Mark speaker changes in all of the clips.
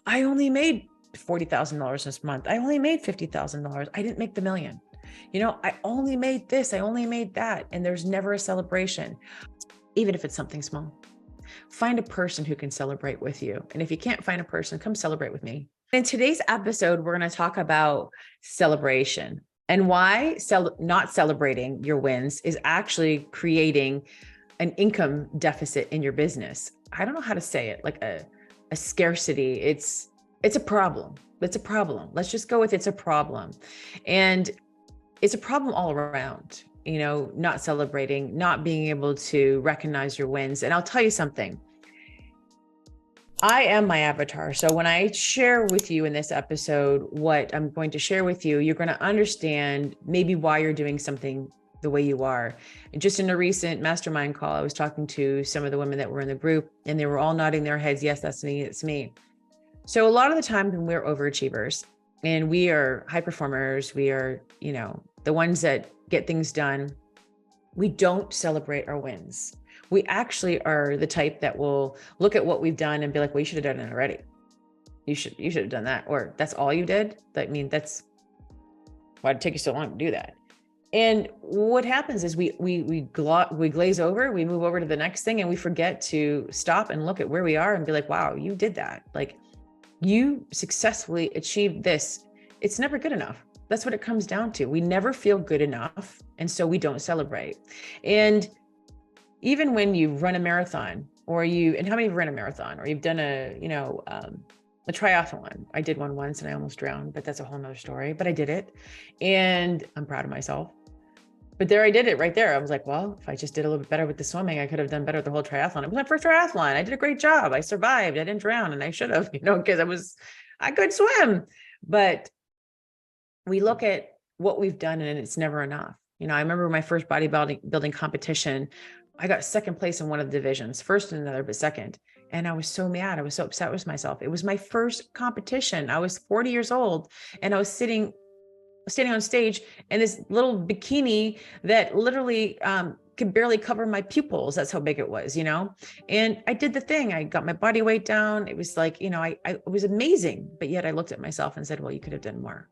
Speaker 1: I only made $40,000 this month. I only made $50,000. I didn't make the million. I only made this, I only made that. And there's never a celebration, even if it's something small. Find a person who can celebrate with you. And if you can't find a person, come celebrate with me. In today's episode, we're going to talk about celebration and why not celebrating your wins is actually creating an income deficit in your business. I don't know how to say it, like a scarcity. It's a problem. It's a problem. Let's just go with it's a problem. And it's a problem all around, not celebrating, not being able to recognize your wins. And I'll tell you something. I am my avatar. So when I share with you in this episode, what I'm going to share with you, you're going to understand maybe why you're doing something the way you are. And just in a recent mastermind call, I was talking to some of the women that were in the group and they were all nodding their heads. Yes, that's me. It's me. So a lot of the time when we're overachievers and we are high performers, we are, the ones that get things done, we don't celebrate our wins. We actually are the type that will look at what we've done and be like, well, you should have done it already. You should have done that. Or that's all you did. Why'd it take you so long to do that? And what happens is we glaze over, we move over to the next thing and we forget to stop and look at where we are and be like, wow, you did that. Like you successfully achieved this. It's never good enough. That's what it comes down to. We never feel good enough. And so we don't celebrate. And even when you run a marathon and how many have run a marathon or you've done a triathlon. I did one once and I almost drowned, but that's a whole nother story, but I did it and I'm proud of myself. But there I did it right there. I was like, well, if I just did a little bit better with the swimming, I could have done better with the whole triathlon. It was my first triathlon. I did a great job. I survived. I didn't drown and I should have, because I could swim. But we look at what we've done and it's never enough. I remember my first bodybuilding competition. I got second place in one of the divisions, first in another, but second. And I was so mad. I was so upset with myself. It was my first competition. I was 40 years old and I was standing on stage in this little bikini that literally could barely cover my pupils. That's how big it was, and I did the thing. I got my body weight down. It was like, it was amazing, but yet I looked at myself and said, well, you could have done more.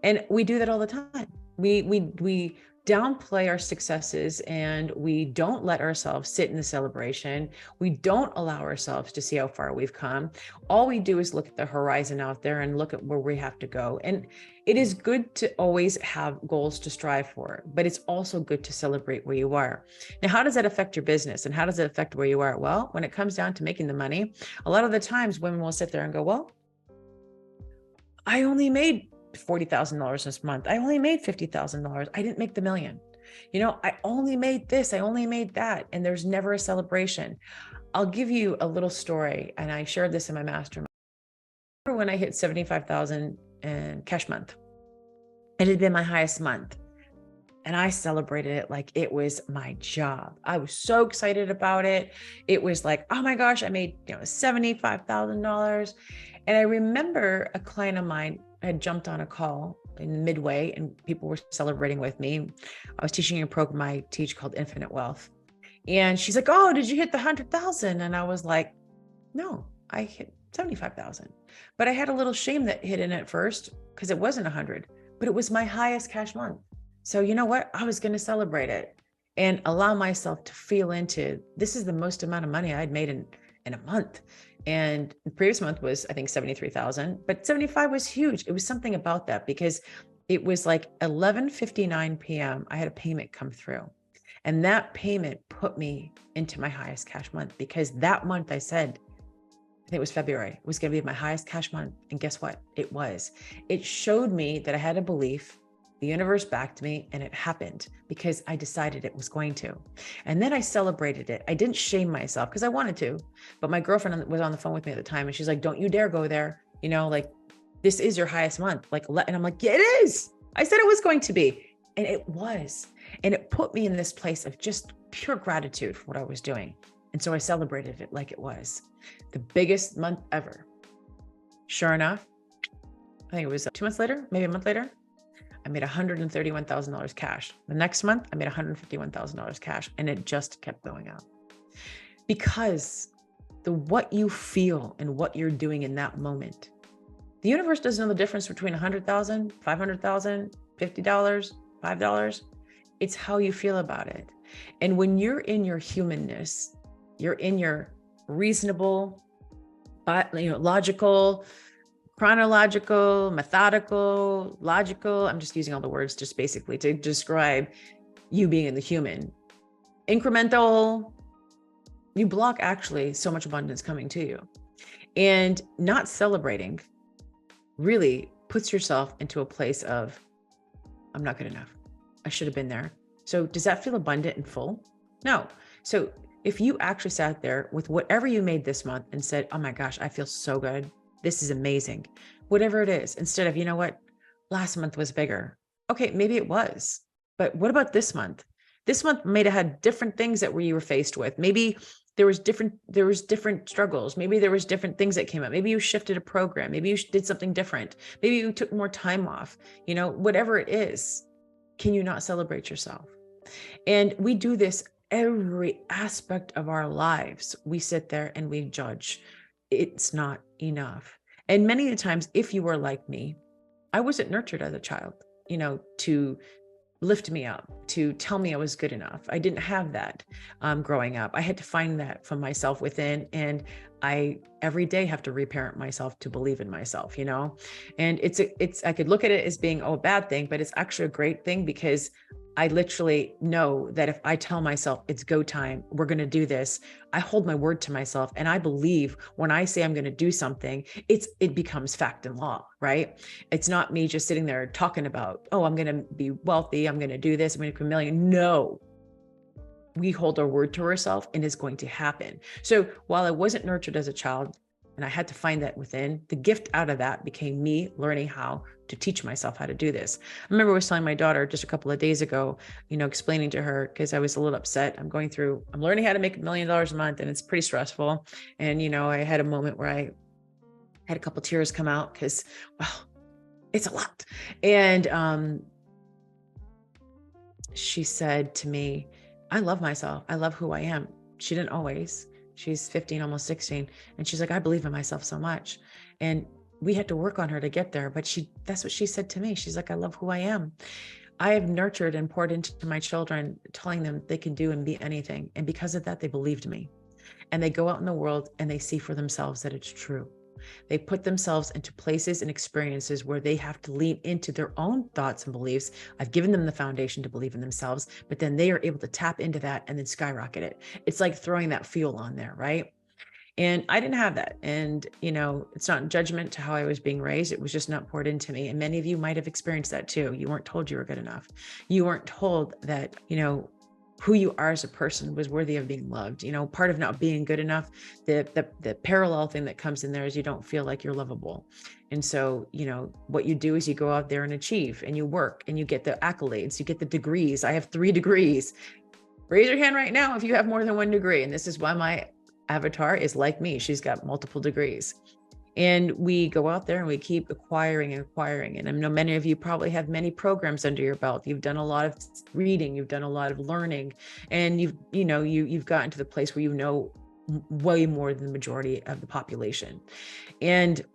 Speaker 1: And we do that all the time. We downplay our successes and we don't let ourselves sit in the celebration. We don't allow ourselves to see how far we've come. All we do is look at the horizon out there and look at where we have to go. And it is good to always have goals to strive for, but it's also good to celebrate where you are. Now, how does that affect your business and how does it affect where you are? Well, when it comes down to making the money, a lot of the times women will sit there and go, well, I only made $40,000 this month. I only made $50,000. I didn't make the million. I only made this. I only made that. And there's never a celebration. I'll give you a little story. And I shared this in my mastermind. I remember when I hit 75,000 in cash month. It had been my highest month. And I celebrated it like it was my job. I was so excited about it. It was like, oh my gosh, I made $75,000. And I remember a client of mine had jumped on a call in midway and people were celebrating with me. I was teaching a program I teach called Infinite Wealth. And she's like, oh, did you hit the 100,000? And I was like, no, I hit 75,000. But I had a little shame that hit in at first because it wasn't 100, but it was my highest cash month. So you know what? I was going to celebrate it and allow myself to feel into this is the most amount of money I'd made in a month. And the previous month was, I think, 73,000, but 75 was huge. It was something about that because it was like 11:59 p.m. I had a payment come through and that payment put me into my highest cash month because that month I said, I think it was February, it was going to be my highest cash month. And guess what? It was. It showed me that I had a belief. The universe backed me and it happened because I decided it was going to. And then I celebrated it. I didn't shame myself because I wanted to, but my girlfriend was on the phone with me at the time and she's like, don't you dare go there. This is your highest month. And I'm like, yeah, it is. I said it was going to be. And it was. And it put me in this place of just pure gratitude for what I was doing. And so I celebrated it like it was the biggest month ever. Sure enough, I think it was 2 months later, maybe a month later, I made $131,000 cash. The next month, I made $151,000 cash, and it just kept going up because what you feel and what you're doing in that moment. The universe doesn't know the difference between 100,000, 500,000, $50, $5. It's how you feel about it. And when you're in your humanness, you're in your reasonable, logical, chronological, methodical, logical. I'm just using all the words just basically to describe you being in the human. Incremental, you block actually so much abundance coming to you. And not celebrating really puts yourself into a place of, I'm not good enough. I should have been there. So does that feel abundant and full? No. So if you actually sat there with whatever you made this month and said, oh my gosh, I feel so good. This is amazing. Whatever it is, instead of, you know what, last month was bigger. Okay, maybe it was, but what about this month? This month may have had different things that you were faced with. Maybe there was different struggles. Maybe there was different things that came up. Maybe you shifted a program. Maybe you did something different. Maybe you took more time off, whatever it is. Can you not celebrate yourself? And we do this every aspect of our lives. We sit there and we judge. It's not enough. And many of the times, if you were like me, I wasn't nurtured as a child, to lift me up, to tell me I was good enough. I didn't have that growing up. I had to find that from myself within. And I every day have to reparent myself to believe in myself, and I could look at it as being a bad thing, but it's actually a great thing, because I literally know that if I tell myself it's go time, we're going to do this, I hold my word to myself. And I believe when I say I'm going to do something, it becomes fact and law, right? It's not me just sitting there talking about, oh, I'm going to be wealthy, I'm going to do this, I'm going to make $1 million. No, we hold our word to ourselves and it's going to happen. So while I wasn't nurtured as a child, and I had to find that within, the gift out of that became me learning how to teach myself how to do this. I remember I was telling my daughter just a couple of days ago, explaining to her, because I was a little upset. I'm learning how to make $1 million a month, and it's pretty stressful. And, I had a moment where I had a couple tears come out because, well, it's a lot. And she said to me, I love myself. I love who I am. She didn't always. She's 15, almost 16. And she's like, I believe in myself so much. And we had to work on her to get there. But that's what she said to me. She's like, I love who I am. I have nurtured and poured into my children, telling them they can do and be anything. And because of that, they believed me. And they go out in the world and they see for themselves that it's true. They put themselves into places and experiences where they have to lean into their own thoughts and beliefs. I've given them the foundation to believe in themselves, but then they are able to tap into that and then skyrocket it. It's like throwing that fuel on there, right? And I didn't have that. And, it's not judgment to how I was being raised. It was just not poured into me. And many of you might have experienced that too. You weren't told you were good enough. You weren't told that, who you are as a person was worthy of being loved. Part of not being good enough, the parallel thing that comes in there is you don't feel like you're lovable. And so, what you do is you go out there and achieve, and you work, and you get the accolades, you get the degrees. I have 3 degrees. Raise your hand right now if you have more than 1 degree. And this is why my avatar is like me. She's got multiple degrees. And we go out there and we keep acquiring and acquiring. And I know many of you probably have many programs under your belt. You've done a lot of reading, you've done a lot of learning, and you've gotten to the place where way more than the majority of the population. And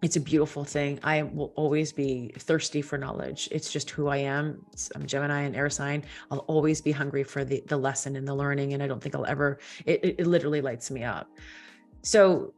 Speaker 1: it's a beautiful thing. I will always be thirsty for knowledge. It's just who I am. I'm a Gemini and air sign. I'll always be hungry for the lesson and the learning. And I don't think I'll ever, it literally lights me up. So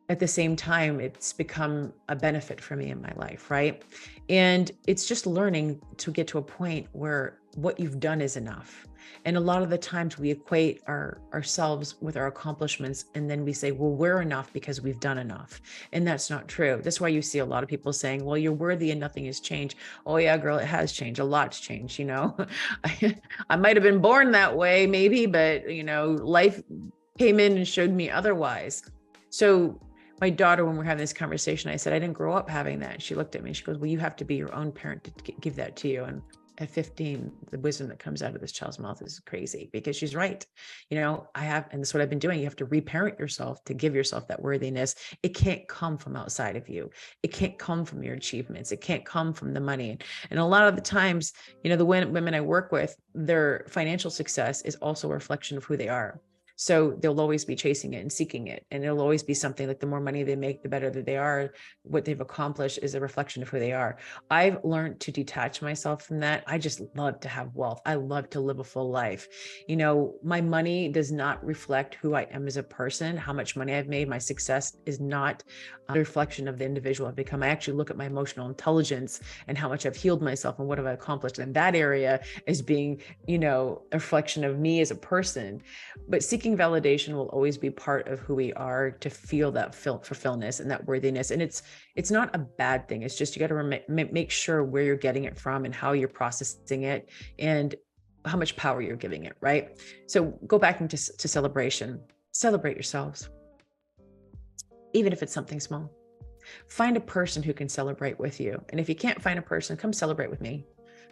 Speaker 1: at the same time, it's become a benefit for me in my life, right? And it's just learning to get to a point where what you've done is enough. And a lot of the times we equate ourselves with our accomplishments, and then we say, well, we're enough because we've done enough. And that's not true. That's why you see a lot of people saying, well, you're worthy and nothing has changed. Oh yeah, girl, it has changed. A lot's changed, I might have been born that way maybe, but life came in and showed me otherwise. So my daughter, when we're having this conversation, I said, I didn't grow up having that. She looked at me, she goes, well, you have to be your own parent to give that to you. And at 15, the wisdom that comes out of this child's mouth is crazy, because she's right. And that's what I've been doing. You have to reparent yourself to give yourself that worthiness. It can't come from outside of you. It can't come from your achievements. It can't come from the money. And a lot of the times, the women I work with, their financial success is also a reflection of who they are. So they'll always be chasing it and seeking it. And it'll always be something like the more money they make, the better that they are. What they've accomplished is a reflection of who they are. I've learned to detach myself from that. I just love to have wealth. I love to live a full life. You know, my money does not reflect who I am as a person, how much money I've made. My success is not a reflection of the individual I've become. I actually look at my emotional intelligence and how much I've healed myself and what have I accomplished in that area as being, you know, a reflection of me as a person. But seeking validation will always be part of who we are, to feel that fulfillment and that worthiness. And it's not a bad thing. It's just, you got to make sure where you're getting it from and how you're processing it and how much power you're giving it, right? So go back into celebration. Celebrate yourselves, even if it's something small. Find a person who can celebrate with you. And if you can't find a person, come celebrate with me.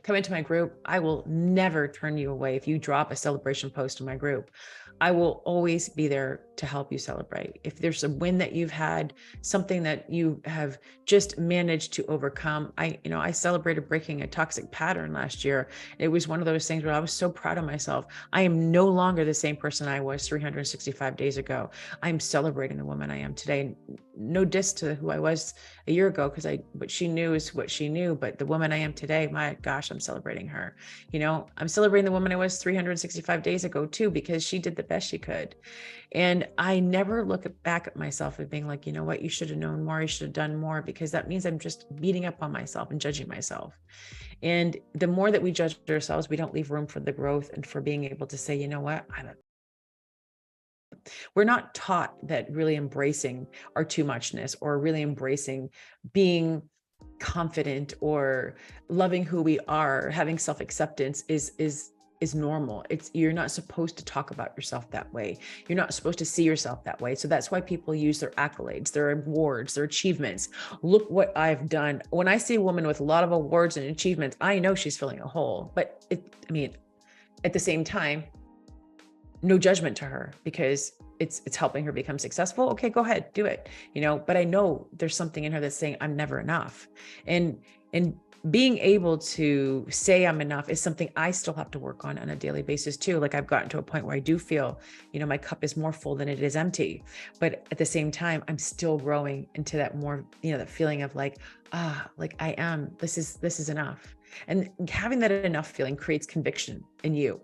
Speaker 1: Come into my group. I will never turn you away. If you drop a celebration post in my group, I will always be there to help you celebrate. If there's a win that you've had, something that you have just managed to overcome. I celebrated breaking a toxic pattern last year. It was one of those things where I was so proud of myself. I am no longer the same person I was 365 days ago. I'm celebrating the woman I am today. No diss to who I was a year ago, what she knew is what she knew. But the woman I am today, my gosh, I'm celebrating her. I'm celebrating the woman I was 365 days ago too, because she did the best she could. And I never look back at myself and being like, you know what, you should have known more, you should have done more, because that means I'm just beating up on myself and judging myself. And the more that we judge ourselves, we don't leave room for the growth and for being able to say, you know what, we're not taught that really embracing our too muchness, or really embracing being confident or loving who we are, having self-acceptance is normal. You're not supposed to talk about yourself that way. You're not supposed to see yourself that way. So that's why people use their accolades, their awards, their achievements. Look what I've done. When I see a woman with a lot of awards and achievements, I know she's filling a hole. But at the same time, no judgment to her, because it's helping her become successful. Okay, go ahead, do it. But I know there's something in her that's saying I'm never enough. And being able to say I'm enough is something I still have to work on a daily basis too. Like, I've gotten to a point where I do feel, my cup is more full than it is empty. But at the same time, I'm still growing into that more, that feeling of like I am, this is enough. And having that enough feeling creates conviction in you.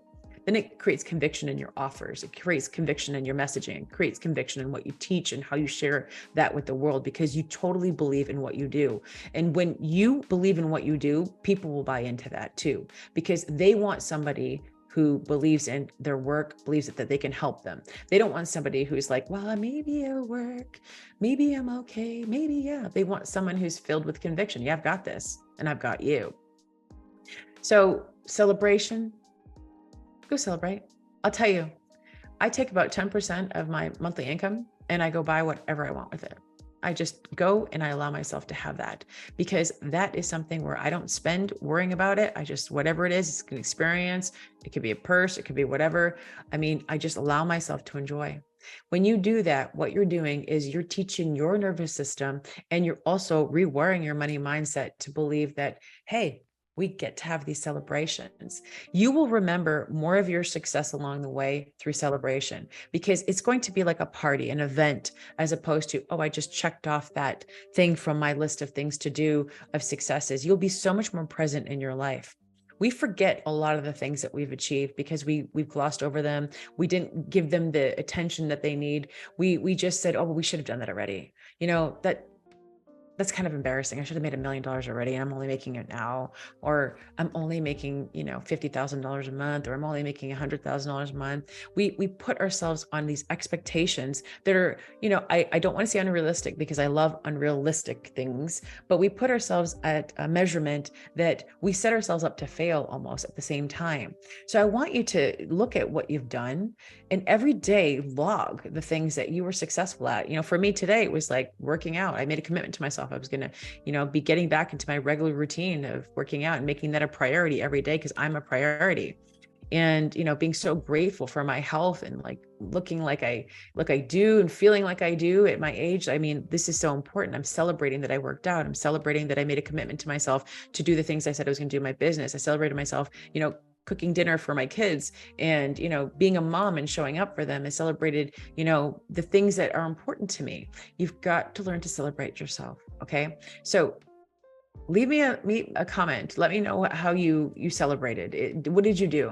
Speaker 1: Then it creates conviction in your offers. It creates conviction in your messaging. It creates conviction in what you teach and how you share that with the world, because you totally believe in what you do. And when you believe in what you do, people will buy into that too, because they want somebody who believes in their work, believes that they can help them. They don't want somebody who's like, well, maybe it'll work. Maybe I'm okay. Maybe, yeah. They want someone who's filled with conviction. Yeah, I've got this and I've got you. So celebration, go celebrate. I'll tell you, I take about 10% of my monthly income and I go buy whatever I want with it. I just go and I allow myself to have that, because that is something where I don't spend worrying about it. Whatever it is, it's an experience. It could be a purse. It could be whatever. I just allow myself to enjoy. When you do that, what you're doing is you're teaching your nervous system, and you're also rewiring your money mindset to believe that, hey, we get to have these celebrations. You will remember more of your success along the way through celebration, because it's going to be like a party, an event, as opposed to, oh, I just checked off that thing from my list of things to do of successes. You'll be so much more present in your life. We forget a lot of the things that we've achieved because we've glossed over them. We didn't give them the attention that they need. We just said, oh, well, we should have done that already. That's kind of embarrassing. I should have made $1 million already, and I'm only making it now, or I'm only making, $50,000 a month, or I'm only making $100,000 a month. We put ourselves on these expectations that are, I don't want to say unrealistic, because I love unrealistic things, but we put ourselves at a measurement that we set ourselves up to fail almost at the same time. So I want you to look at what you've done, and every day log the things that you were successful at. For me today, it was like working out. I made a commitment to myself. I was going to, be getting back into my regular routine of working out and making that a priority every day, because I'm a priority. And, being so grateful for my health and like looking like I do and feeling like I do at my age. This is so important. I'm celebrating that I worked out. I'm celebrating that I made a commitment to myself to do the things I said I was going to do in my business. I celebrated myself, cooking dinner for my kids and, being a mom and showing up for them. I celebrated, the things that are important to me. You've got to learn to celebrate yourself. Okay. So leave me a comment. Let me know how you celebrated it. What did you do?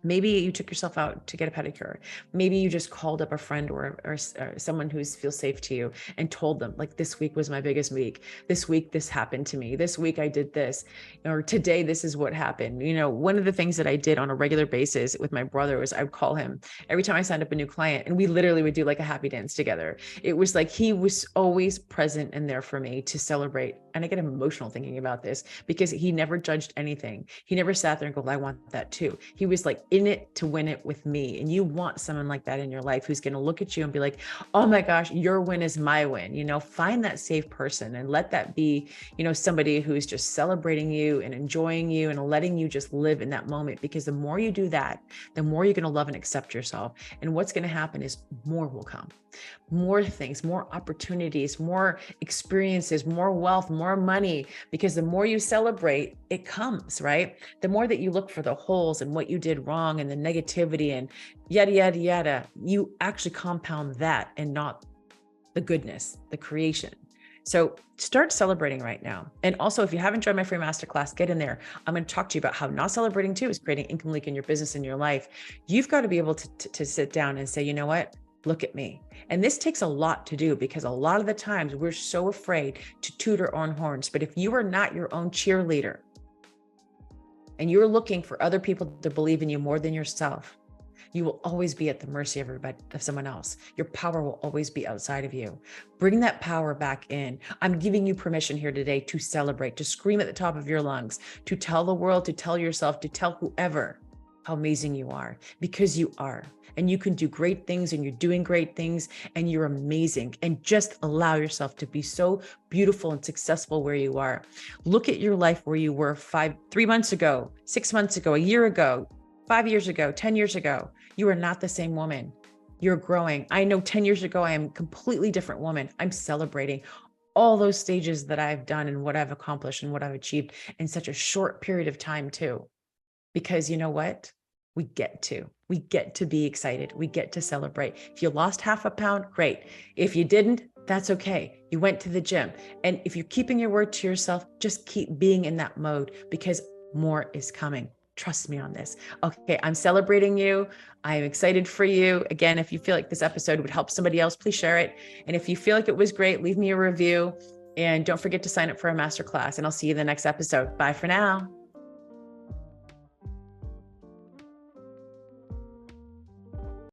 Speaker 1: Maybe you took yourself out to get a pedicure. Maybe you just called up a friend or someone who feels safe to you and told them, like, this week was my biggest week. This week, this happened to me. This week I did this, or today, this is what happened. One of the things that I did on a regular basis with my brother was I would call him every time I signed up a new client, and we literally would do like a happy dance together. It was like, he was always present and there for me to celebrate. And I get emotional thinking about this because he never judged anything. He never sat there and go, I want that too. He was like in it to win it with me. And you want someone like that in your life who's going to look at you and be like, oh my gosh, your win is my win. Find that safe person and let that be, somebody who's just celebrating you and enjoying you and letting you just live in that moment. Because the more you do that, the more you're going to love and accept yourself. And what's going to happen is more will come. More things, more opportunities, more experiences, more wealth, more money, because the more you celebrate, it comes, right? The more that you look for the holes and what you did wrong and the negativity and yada, yada, yada, you actually compound that and not the goodness, the creation. So start celebrating right now. And also, if you haven't joined my free masterclass, get in there. I'm going to talk to you about how not celebrating too is creating income leak in your business and your life. You've got to be able to sit down and say, you know what? Look at me. And this takes a lot to do because a lot of the times we're so afraid to toot our own horns. But if you are not your own cheerleader and you're looking for other people to believe in you more than yourself, you will always be at the mercy of someone else. Your power will always be outside of you. Bring that power back in. I'm giving you permission here today to celebrate, to scream at the top of your lungs, to tell the world, to tell yourself, to tell whoever how amazing you are, because you are. And you can do great things and you're doing great things and you're amazing. And just allow yourself to be so beautiful and successful where you are. Look at your life where you were 3 months ago, 6 months ago, a year ago, 5 years ago, 10 years ago. You are not the same woman. You're growing. I know 10 years ago, I am a completely different woman. I'm celebrating all those stages that I've done and what I've accomplished and what I've achieved in such a short period of time too. Because you know what? We get to be excited. We get to celebrate. If you lost half a pound, great. If you didn't, that's okay. You went to the gym. And if you're keeping your word to yourself, just keep being in that mode because more is coming. Trust me on this. Okay, I'm celebrating you. I'm excited for you. Again, if you feel like this episode would help somebody else, please share it. And if you feel like it was great, leave me a review. And don't forget to sign up for a masterclass. And I'll see you in the next episode. Bye for now.